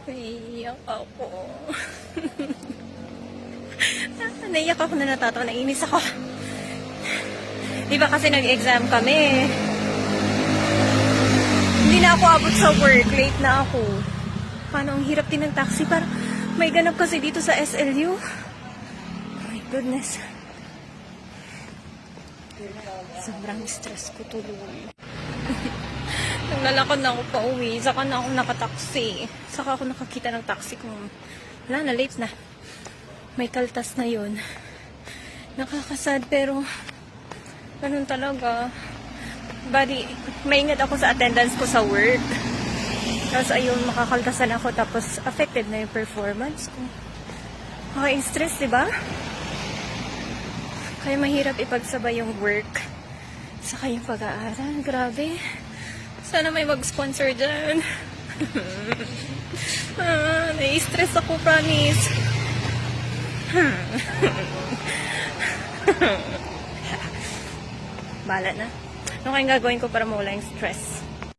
Naiiyak ako. Naiiyak ako na natatawa. Naiinis ako. Di ba kasi nag-exam kami? Hindi na ako abot sa work. Late na ako. Paano ang hirap din ng taxi? Parang may ganap kasi dito sa SLU. Oh my goodness. Sobrang stress ko tuloy. Naglalakad na ako pa uwi. Saka na ako nakataksi. Saka ako nakakita ng taxi kung wala na, late na. May kaltas na yun. Nakakasad pero ganun talaga. Bali, maingat ako sa attendance ko sa work. Tapos ayun, makakaltasan ako tapos affected na yung performance ko. Okay, stress, diba? Kaya mahirap ipagsabay yung work saka yung pag-aaral. Grabe. Sana may mag-sponsor dyan. Nai-stress ako, promise. Bala na. Ano kayong gagawin ko para mawala yung stress?